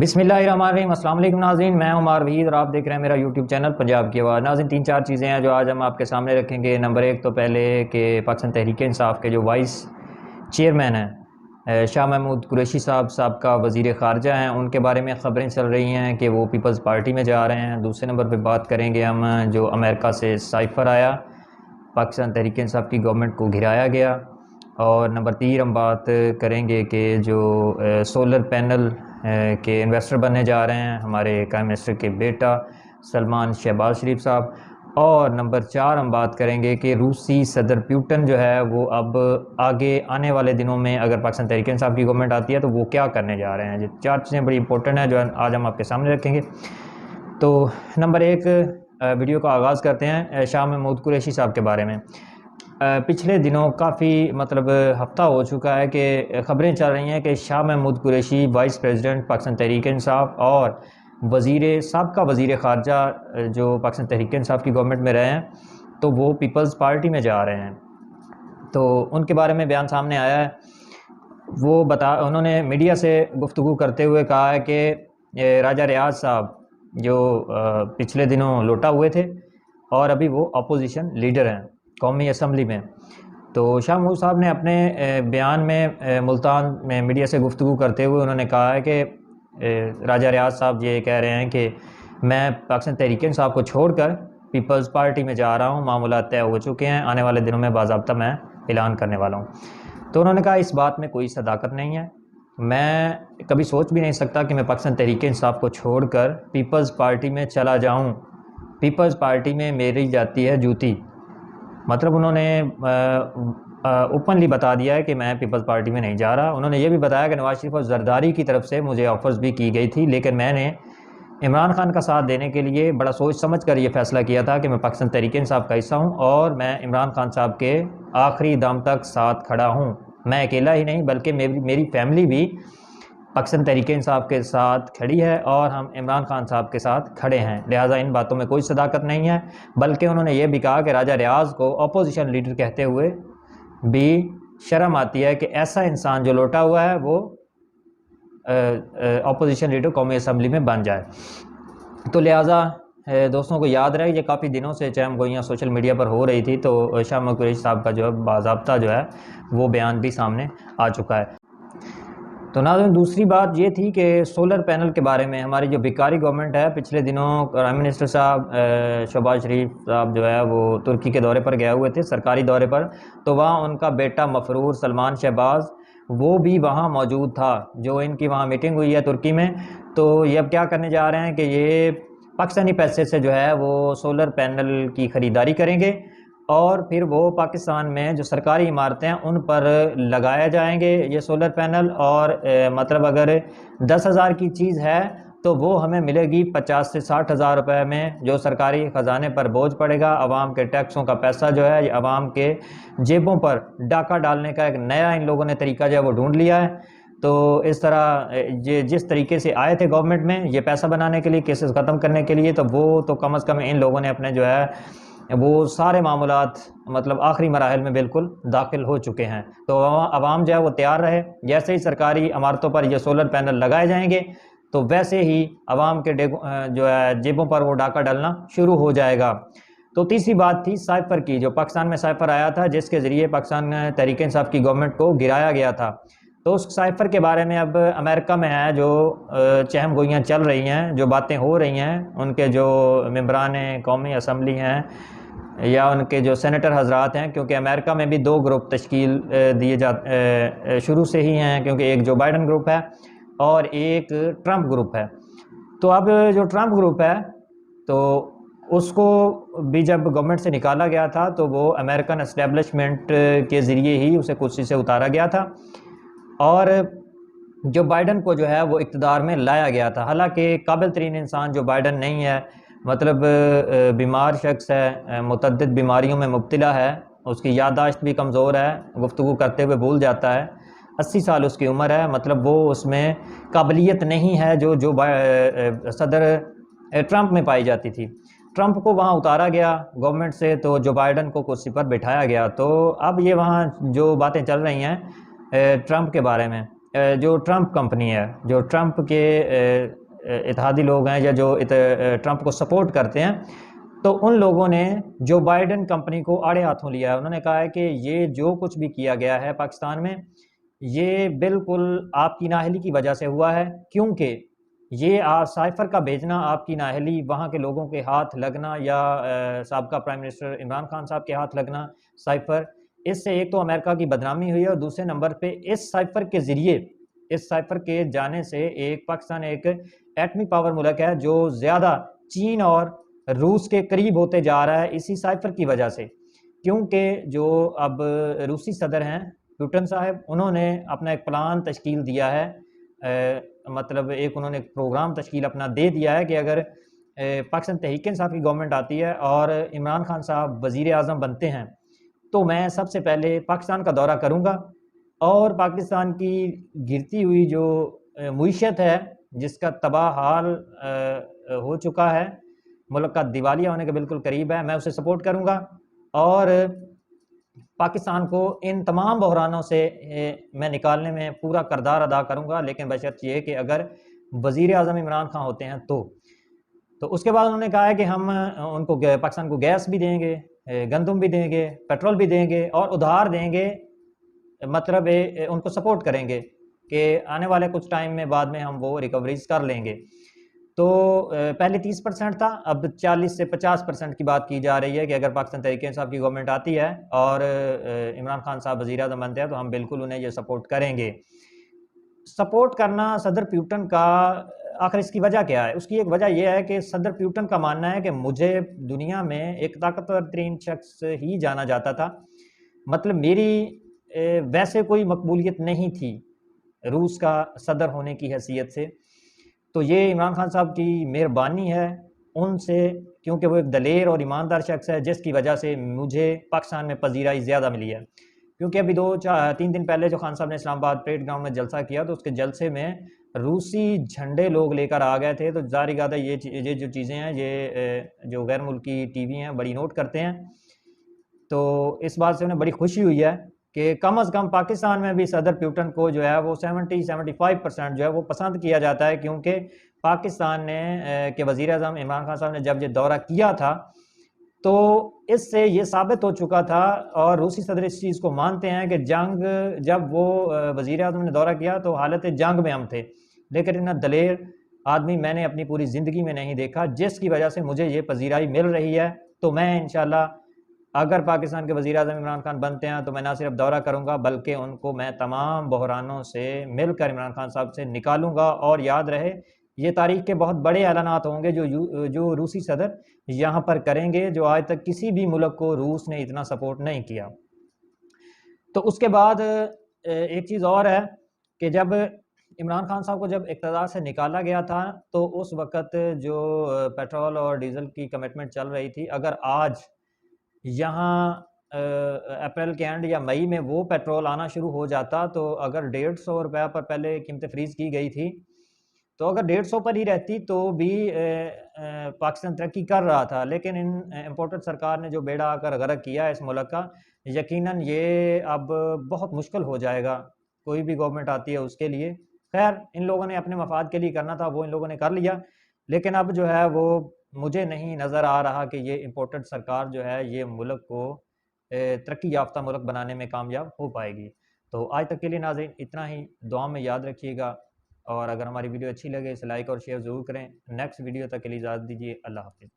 بسم اللہ الرحمن الرحیم۔ السلام علیکم ناظرین، میں عمار وحید اور آپ دیکھ رہے ہیں میرا یوٹیوب چینل پنجاب کی آواز۔ ناظرین، 3-4 چیزیں ہیں جو آج ہم آپ کے سامنے رکھیں گے۔ نمبر 1 تو پہلے کہ پاکستان تحریک انصاف کے جو وائس چیئرمین ہیں شاہ محمود قریشی صاحب سابقہ وزیر خارجہ ہیں، ان کے بارے میں خبریں چل رہی ہیں کہ وہ پیپلز پارٹی میں جا رہے ہیں۔ دوسرے نمبر پہ بات کریں گے ہم جو امریکہ سے سائفر آیا، پاکستان تحریک انصاف کی گورنمنٹ کو گرایا گیا۔ اور نمبر 3 ہم بات کریں گے کہ جو سولر پینل کے انویسٹر بننے جا رہے ہیں ہمارے پرائم منسٹر کے بیٹا سلمان شہباز شریف صاحب۔ اور نمبر 4 ہم بات کریں گے کہ روسی صدر پیوٹن جو ہے وہ اب آگے آنے والے دنوں میں اگر پاکستان تحریک انصاف کی گورنمنٹ آتی ہے تو وہ کیا کرنے جا رہے ہیں۔ یہ 4 چیزیں بڑی امپورٹنٹ ہیں جو آج ہم آپ کے سامنے رکھیں گے۔ تو نمبر 1 ویڈیو کا آغاز کرتے ہیں شاہ محمود قریشی صاحب کے بارے میں۔ پچھلے دنوں کافی ہفتہ ہو چکا ہے کہ خبریں چل رہی ہیں کہ شاہ محمود قریشی وائس پریزیڈنٹ پاکستان تحریک انصاف اور سابقہ وزیر خارجہ جو پاکستان تحریک انصاف کی گورنمنٹ میں رہے ہیں تو وہ پیپلز پارٹی میں جا رہے ہیں۔ تو ان کے بارے میں بیان سامنے آیا ہے، انہوں نے میڈیا سے گفتگو کرتے ہوئے کہا ہے کہ راجہ ریاض صاحب جو پچھلے دنوں لوٹا ہوئے تھے اور ابھی وہ اپوزیشن لیڈر ہیں قومی اسمبلی میں۔ تو شاہ محمود صاحب نے اپنے بیان میں ملتان میں میڈیا سے گفتگو کرتے ہوئے انہوں نے کہا ہے کہ راجہ ریاض صاحب یہ کہہ رہے ہیں کہ میں پاکستان تحریک انصاف کو چھوڑ کر پیپلز پارٹی میں جا رہا ہوں، معاملات طے ہو چکے ہیں، آنے والے دنوں میں باضابطہ میں اعلان کرنے والا ہوں۔ تو انہوں نے کہا اس بات میں کوئی صداقت نہیں ہے، میں کبھی سوچ بھی نہیں سکتا کہ میں پاکستان تحریک انصاف کو چھوڑ کر پیپلز پارٹی میں چلا جاؤں، پیپلز پارٹی میں میری جاتی ہے جوتی۔ مطلب انہوں نے اوپنلی بتا دیا ہے کہ میں پیپلز پارٹی میں نہیں جا رہا۔ انہوں نے یہ بھی بتایا کہ نواز شریف اور زرداری کی طرف سے مجھے آفرز بھی کی گئی تھی، لیکن میں نے عمران خان کا ساتھ دینے کے لیے بڑا سوچ سمجھ کر یہ فیصلہ کیا تھا کہ میں پاکستان تحریک انصاف کا حصہ ہوں اور میں عمران خان صاحب کے آخری دم تک ساتھ کھڑا ہوں۔ میں اکیلا ہی نہیں بلکہ میری فیملی بھی پاکستان تحریک انصاف کے ساتھ کھڑی ہے اور ہم عمران خان صاحب کے ساتھ کھڑے ہیں، لہٰذا ان باتوں میں کوئی صداقت نہیں ہے۔ بلکہ انہوں نے یہ بھی کہا کہ راجہ ریاض کو اپوزیشن لیڈر کہتے ہوئے بھی شرم آتی ہے کہ ایسا انسان جو لوٹا ہوا ہے وہ اپوزیشن لیڈر قومی اسمبلی میں بن جائے۔ تو لہٰذا دوستوں کو یاد رہے یہ کافی دنوں سے چہم گوئیاں سوشل میڈیا پر ہو رہی تھی، تو شاہ محمود قریشی صاحب کا جو ہے باضابطہ جو ہے وہ بیان بھی سامنے آ چکا ہے۔ تو ناظرین، دوسری بات یہ تھی کہ سولر پینل کے بارے میں ہماری جو بیکاری گورنمنٹ ہے، پچھلے دنوں پرائم منسٹر صاحب شہباز شریف صاحب جو ہے وہ ترکی کے دورے پر گئے ہوئے تھے، سرکاری دورے پر، تو وہاں ان کا بیٹا مفرور سلمان شہباز وہ بھی وہاں موجود تھا جو ان کی وہاں میٹنگ ہوئی ہے ترکی میں۔ تو یہ اب کیا کرنے جا رہے ہیں کہ یہ پاکستانی پیسے سے جو ہے وہ سولر پینل کی خریداری کریں گے اور پھر وہ پاکستان میں جو سرکاری عمارتیں ہیں ان پر لگائے جائیں گے یہ سولر پینل۔ اور مطلب اگر 10,000 کی چیز ہے تو وہ ہمیں ملے گی 50 سے 60 ہزار روپے میں، جو سرکاری خزانے پر بوجھ پڑے گا۔ عوام کے ٹیکسوں کا پیسہ جو ہے یہ عوام کے جیبوں پر ڈاکہ ڈالنے کا ایک نیا ان لوگوں نے طریقہ جو ہے وہ ڈھونڈ لیا ہے۔ تو اس طرح یہ جس طریقے سے آئے تھے گورنمنٹ میں یہ پیسہ بنانے کے لیے، کیسز ختم کرنے کے لیے، تو وہ تو کم از کم ان لوگوں نے اپنے جو ہے وہ سارے معاملات مطلب آخری مراحل میں بالکل داخل ہو چکے ہیں۔ تو عوام جو ہے وہ تیار رہے، جیسے ہی سرکاری عمارتوں پر یہ سولر پینل لگائے جائیں گے تو ویسے ہی عوام کے جو ہے جیبوں پر وہ ڈاکہ ڈالنا شروع ہو جائے گا۔ تو تیسری بات تھی سائفر کی، جو پاکستان میں سائفر آیا تھا جس کے ذریعے پاکستان تحریک انصاف کی گورنمنٹ کو گرایا گیا تھا۔ تو اس سائفر کے بارے میں اب امریکہ میں ہے جو چہم گوئیاں چل رہی ہیں، جو باتیں ہو رہی ہیں، ان کے جو ممبران قومی اسمبلی ہیں یا ان کے جو سینیٹر حضرات ہیں، کیونکہ امریکہ میں بھی 2 گروپ تشکیل دیے شروع سے ہی ہیں، کیونکہ ایک جو بائیڈن گروپ ہے اور ایک ٹرمپ گروپ ہے۔ تو اب جو ٹرمپ گروپ ہے تو اس کو بھی جب گورنمنٹ سے نکالا گیا تھا تو وہ امریکن اسٹیبلشمنٹ کے ذریعے ہی اسے کرسی سے اتارا گیا تھا اور جو بائیڈن کو جو ہے وہ اقتدار میں لایا گیا تھا۔ حالانکہ قابل ترین انسان جو بائیڈن نہیں ہے، مطلب بیمار شخص ہے، متعدد بیماریوں میں مبتلا ہے، اس کی یادداشت بھی کمزور ہے، گفتگو کرتے ہوئے بھول جاتا ہے، 80 سال اس کی عمر ہے، مطلب وہ اس میں قابلیت نہیں ہے جو صدر ٹرمپ میں پائی جاتی تھی۔ ٹرمپ کو وہاں اتارا گیا گورنمنٹ سے تو جو بائیڈن کو کرسی پر بٹھایا گیا۔ تو اب یہ وہاں جو باتیں چل رہی ہیں ٹرمپ کے بارے میں جو ٹرمپ کمپنی ہے، جو ٹرمپ کے اتحادی لوگ ہیں یا جو ٹرمپ کو سپورٹ کرتے ہیں، تو ان لوگوں نے جو بائیڈن کمپنی کو آڑے ہاتھوں لیا ہے. انہوں نے کہا ہے کہ یہ جو کچھ بھی کیا گیا ہے پاکستان میں، یہ بالکل آپ کی نااہلی کی وجہ سے ہوا ہے، کیونکہ یہ سائفر کا بھیجنا، آپ کی نااہلی، وہاں کے لوگوں کے ہاتھ لگنا یا سابقہ پرائم منسٹر عمران خان صاحب کے ہاتھ لگنا سائفر، اس سے ایک تو امریکہ کی بدنامی ہوئی ہے، اور دوسرے نمبر پہ اس سائفر کے ذریعے، اس سائفر کے جانے سے پاکستان ایک ایٹمی پاور ملک ہے جو زیادہ چین اور روس کے قریب ہوتے جا رہا ہے اسی سائفر کی وجہ سے. کیونکہ جو اب روسی صدر ہیں پوٹن صاحب، انہوں نے اپنا ایک پلان تشکیل دیا ہے، مطلب ایک انہوں نے پروگرام تشکیل اپنا دے دیا ہے کہ اگر پاکستان تحریک انصاف کی گورنمنٹ آتی ہے اور عمران خان صاحب وزیر اعظم بنتے ہیں، تو میں سب سے پہلے پاکستان کا دورہ کروں گا، اور پاکستان کی گرتی ہوئی جو معیشت ہے، جس کا تباہ حال ہو چکا ہے، ملک کا دیوالیہ ہونے کے بالکل قریب ہے، میں اسے سپورٹ کروں گا، اور پاکستان کو ان تمام بحرانوں سے میں نکالنے میں پورا کردار ادا کروں گا، لیکن بشرط یہ کہ اگر وزیر اعظم عمران خان ہوتے ہیں تو اس کے بعد انہوں نے کہا ہے کہ ہم ان کو پاکستان کو گیس بھی دیں گے، گندم بھی دیں گے، پیٹرول بھی دیں گے، اور ادھار دیں گے، مطلب ان کو سپورٹ کریں گے کہ آنے والے کچھ ٹائم میں بعد میں ہم وہ ریکوریز کر لیں گے. تو پہلے 30% تھا، اب 40 سے 50% کی بات کی جا رہی ہے کہ اگر پاکستان تحریک انصاف کی گورنمنٹ آتی ہے اور عمران خان صاحب وزیر اعظم بنتے ہیں تو ہم بالکل انہیں یہ سپورٹ کریں گے. سپورٹ کرنا صدر پیوٹن کا، آخر اس کی وجہ کیا ہے؟ اس کی ایک وجہ یہ ہے کہ صدر پیوٹن کا ماننا ہے کہ مجھے دنیا میں ایک طاقتور ترین شخص ہی جانا جاتا تھا، مطلب میری ویسے کوئی مقبولیت نہیں تھی روس کا صدر ہونے کی حیثیت سے. تو یہ عمران خان صاحب کی مہربانی ہے ان سے، کیونکہ وہ ایک دلیر اور ایماندار شخص ہے، جس کی وجہ سے مجھے پاکستان میں پذیرائی زیادہ ملی ہے. کیونکہ ابھی 2-3 دن پہلے جو خان صاحب نے اسلام آباد پریڈ گراؤنڈ میں جلسہ کیا، تو اس کے جلسے میں روسی جھنڈے لوگ لے کر آ گئے تھے. تو ظاہر بات ہے یہ جو چیزیں ہیں، یہ جو غیر ملکی ٹی وی ہیں بڑی نوٹ کرتے ہیں. تو اس بات سے انہیں بڑی خوشی ہوئی ہے کہ کم از کم پاکستان میں بھی صدر پیوٹن کو جو ہے وہ 70-75% جو ہے وہ پسند کیا جاتا ہے، کیونکہ پاکستان نے کہ وزیر اعظم عمران خان صاحب نے جب یہ دورہ کیا تھا تو اس سے یہ ثابت ہو چکا تھا، اور روسی صدر اس چیز کو مانتے ہیں کہ جنگ، جب وہ وزیر اعظم نے دورہ کیا تو حالت جنگ میں ہم تھے، لیکن اتنا دلیر آدمی میں نے اپنی پوری زندگی میں نہیں دیکھا، جس کی وجہ سے مجھے یہ پذیرائی مل رہی ہے. تو میں انشاءاللہ اگر پاکستان کے وزیر اعظم عمران خان بنتے ہیں تو میں نہ صرف دورہ کروں گا، بلکہ ان کو میں تمام بحرانوں سے مل کر عمران خان صاحب سے نکالوں گا. اور یاد رہے، یہ تاریخ کے بہت بڑے اعلانات ہوں گے جو روسی صدر یہاں پر کریں گے، جو آج تک کسی بھی ملک کو روس نے اتنا سپورٹ نہیں کیا. تو اس کے بعد ایک چیز اور ہے کہ جب عمران خان صاحب کو جب اقتدار سے نکالا گیا تھا تو اس وقت جو پیٹرول اور ڈیزل کی کمٹمنٹ چل رہی تھی، اگر آج یہاں اپریل کے اینڈ یا مئی میں وہ پیٹرول آنا شروع ہو جاتا، تو اگر 150 روپیہ پر پہلے قیمتیں فریز کی گئی تھی، تو اگر 150 پر ہی رہتی تو بھی پاکستان ترقی کر رہا تھا. لیکن ان امپورٹڈ سرکار نے جو بیڑا آ کر غرق کیا ہے اس ملک کا، یقیناً یہ اب بہت مشکل ہو جائے گا کوئی بھی گورنمنٹ آتی ہے اس کے لیے. خیر، ان لوگوں نے اپنے مفاد کے لیے کرنا تھا، وہ ان لوگوں نے کر لیا، لیکن اب جو ہے وہ مجھے نہیں نظر آ رہا کہ یہ امپورٹڈ سرکار جو ہے یہ ملک کو ترقی یافتہ ملک بنانے میں کامیاب ہو پائے گی. تو آج تک کے لیے ناظرین اتنا ہی، دعا میں یاد رکھیے گا، اور اگر ہماری ویڈیو اچھی لگے اسے لائک اور شیئر ضرور کریں. نیکسٹ ویڈیو تک کے لیے اجازت دیجیے. اللہ حافظ.